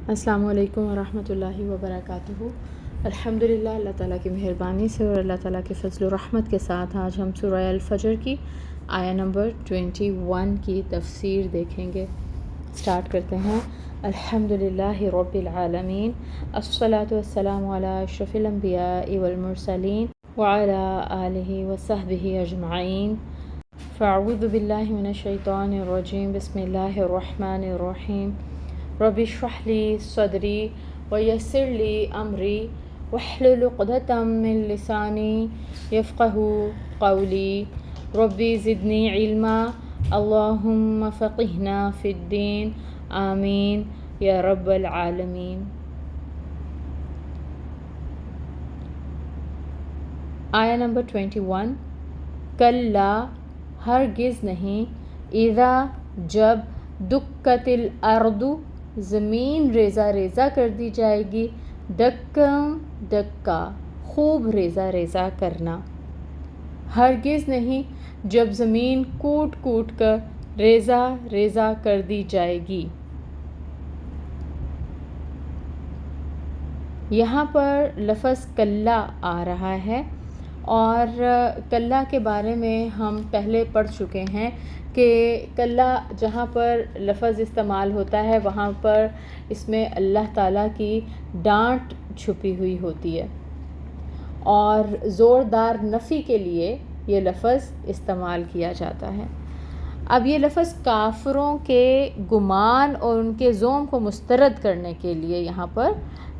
السلام علیکم ورحمۃ اللہ وبرکاتہ۔ الحمدللہ، اللہ تعالیٰ کی مہربانی سے اور اللہ تعالیٰ کے فضل و رحمت کے ساتھ آج ہم سورہ الفجر کی آیہ نمبر 21 کی تفسیر دیکھیں گے۔ سٹارٹ کرتے ہیں۔ الحمدللہ رب العالمین، الصلاۃ والسلام علی اشرف الانبیاء والمرسلین وعلی آلہ وصحبہ اجمعین۔ فاعوذ باللہ من الشیطان الرجیم، بسم اللہ الرحمن الرحیم۔ رب اشرح لی صدری ویسر لی امری واحلل عقدۃ من لسانی یفقہوا قولی۔ ربی زدنی علما، اللہم فقہنا فی الدین، آمین یا رب العالمین۔ آیہ نمبر 21۔ کلا، ہرگز نہیں، اذا جب، دکت الارض، زمین ریزہ ریزہ کر دی جائے گی، دکا دکا، خوب ریزہ ریزہ کرنا۔ ہرگز نہیں جب زمین کوٹ کوٹ کر ریزہ ریزہ کر دی جائے گی۔ یہاں پر لفظ کلا آ رہا ہے، اور کلا کے بارے میں ہم پہلے پڑھ چکے ہیں کہ کلا جہاں پر لفظ استعمال ہوتا ہے وہاں پر اس میں اللہ تعالیٰ کی ڈانٹ چھپی ہوئی ہوتی ہے، اور زوردار نفی کے لیے یہ لفظ استعمال کیا جاتا ہے۔ اب یہ لفظ کافروں کے گمان اور ان کے زوم کو مسترد کرنے کے لیے یہاں پر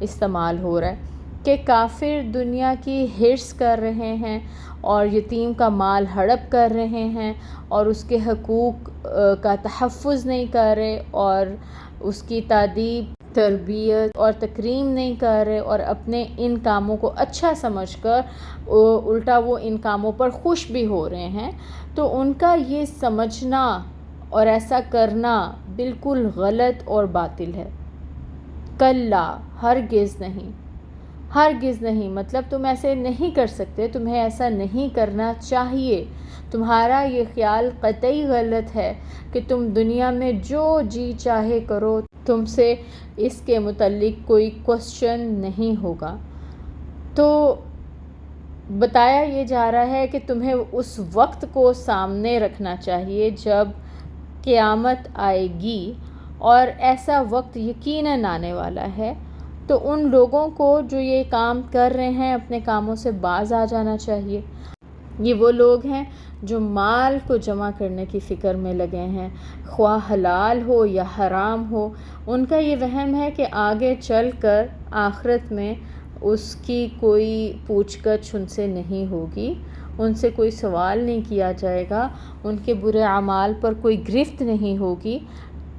استعمال ہو رہا ہے کہ کافر دنیا کی حرص کر رہے ہیں اور یتیم کا مال ہڑپ کر رہے ہیں اور اس کے حقوق کا تحفظ نہیں کر رہے، اور اس کی تادیب، تربیت اور تکریم نہیں کر رہے، اور اپنے ان کاموں کو اچھا سمجھ کر الٹا وہ ان کاموں پر خوش بھی ہو رہے ہیں، تو ان کا یہ سمجھنا اور ایسا کرنا بالکل غلط اور باطل ہے۔ کلا، ہرگز نہیں، ہرگز نہیں مطلب تم ایسے نہیں کر سکتے، تمہیں ایسا نہیں کرنا چاہیے، تمہارا یہ خیال قطعی غلط ہے کہ تم دنیا میں جو جی چاہے کرو، تم سے اس کے متعلق کوئی کوسچن نہیں ہوگا۔ تو بتایا یہ جا رہا ہے کہ تمہیں اس وقت کو سامنے رکھنا چاہیے جب قیامت آئے گی، اور ایسا وقت یقیناً آنے والا ہے، تو ان لوگوں کو جو یہ کام کر رہے ہیں اپنے کاموں سے باز آ جانا چاہیے۔ یہ وہ لوگ ہیں جو مال کو جمع کرنے کی فکر میں لگے ہیں، خواہ حلال ہو یا حرام ہو۔ ان کا یہ وہم ہے کہ آگے چل کر آخرت میں اس کی کوئی پوچھ گچھ ان سے نہیں ہوگی، ان سے کوئی سوال نہیں کیا جائے گا، ان کے برے اعمال پر کوئی گرفت نہیں ہوگی۔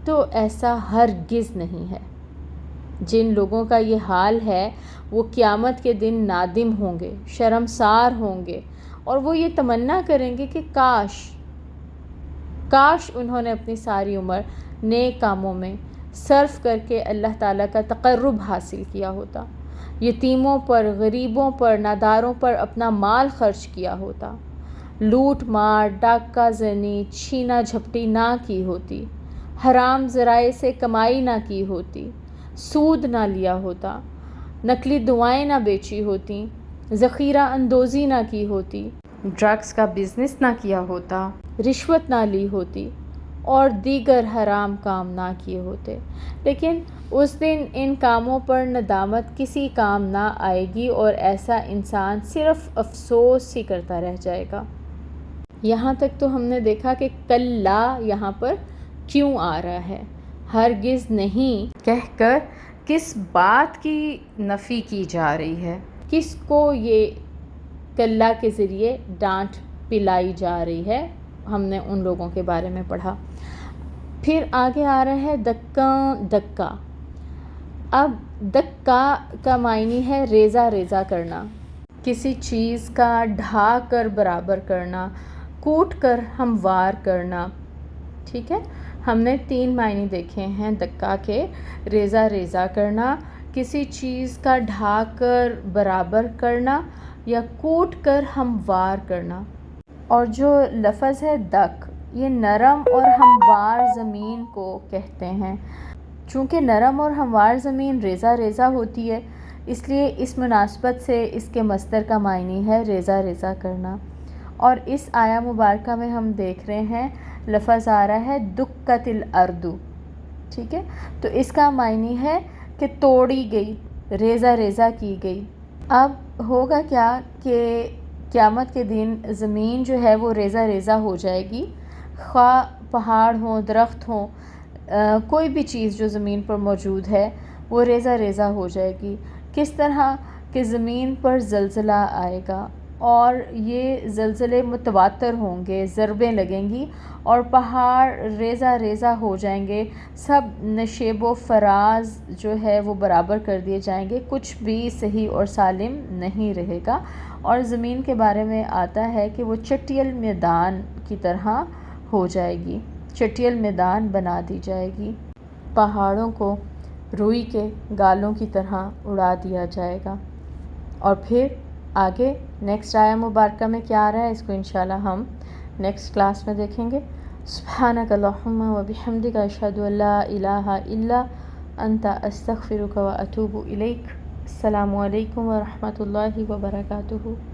تو ایسا ہرگز نہیں ہے۔ جن لوگوں کا یہ حال ہے وہ قیامت کے دن نادم ہوں گے، شرمسار ہوں گے، اور وہ یہ تمنا کریں گے کہ کاش انہوں نے اپنی ساری عمر نیک کاموں میں صرف کر کے اللہ تعالیٰ کا تقرب حاصل کیا ہوتا، یتیموں پر، غریبوں پر، ناداروں پر اپنا مال خرچ کیا ہوتا، لوٹ مار، ڈاکہ زنی، چھینا جھپٹی نہ کی ہوتی، حرام ذرائع سے کمائی نہ کی ہوتی، سود نہ لیا ہوتا، نقلی دعائیں نہ بیچی ہوتی، ذخیرہ اندوزی نہ کی ہوتی، ڈرگز کا بزنس نہ کیا ہوتا، رشوت نہ لی ہوتی، اور دیگر حرام کام نہ کیے ہوتے۔ لیکن اس دن ان کاموں پر ندامت کسی کام نہ آئے گی، اور ایسا انسان صرف افسوس ہی کرتا رہ جائے گا۔ یہاں تک تو ہم نے دیکھا کہ کلا یہاں پر کیوں آ رہا ہے، ہرگز نہیں کہہ کر کس بات کی نفی کی جا رہی ہے، کس کو یہ کلا کے ذریعے ڈانٹ پلائی جا رہی ہے، ہم نے ان لوگوں کے بارے میں پڑھا۔ پھر آگے آ رہا ہے دکا دکا۔ اب دکا کا معنی ہے ریزہ ریزہ کرنا، کسی چیز کا ڈھا کر برابر کرنا، کوٹ کر ہموار کرنا۔ ٹھیک ہے، ہم نے 3 معنی دیکھے ہیں دکا کے: ریزہ ریزہ کرنا، کسی چیز کا ڈھا کر برابر کرنا، یا کوٹ کر ہموار کرنا۔ اور جو لفظ ہے دک، یہ نرم اور ہموار زمین کو کہتے ہیں۔ چونکہ نرم اور ہموار زمین ریزہ ریزہ ہوتی ہے، اس لیے اس مناسبت سے اس کے مصدر کا معنی ہے ریزہ ریزہ کرنا۔ اور اس آیہ مبارکہ میں ہم دیکھ رہے ہیں لفظ آ رہا ہے دکت الارض، ٹھیک ہے، تو اس کا معنی ہے کہ توڑی گئی، ریزہ ریزہ کی گئی۔ اب ہوگا کیا کہ قیامت کے دن زمین جو ہے وہ ریزہ ریزہ ہو جائے گی، خواہ پہاڑ ہوں، درخت ہوں، کوئی بھی چیز جو زمین پر موجود ہے وہ ریزہ ریزہ ہو جائے گی۔ کس طرح کہ زمین پر زلزلہ آئے گا اور یہ زلزلے متواتر ہوں گے، ضربیں لگیں گی اور پہاڑ ریزہ ریزہ ہو جائیں گے، سب نشیب و فراز جو ہے وہ برابر کر دیے جائیں گے، کچھ بھی صحیح اور سالم نہیں رہے گا۔ اور زمین کے بارے میں آتا ہے کہ وہ چٹیل میدان کی طرح ہو جائے گی، چٹیل میدان بنا دی جائے گی، پہاڑوں کو روئی کے گالوں کی طرح اڑا دیا جائے گا۔ اور پھر آگے نیکسٹ آیہ مبارکہ میں کیا آ رہا ہے، اس کو انشاءاللہ ہم نیکسٹ کلاس میں دیکھیں گے۔ سبحانک اللہم و بحمدک اشہد ان لا الہ الا انت استغفرک و اتوب الیک۔ السلام علیکم و رحمۃ اللہ وبرکاتہ۔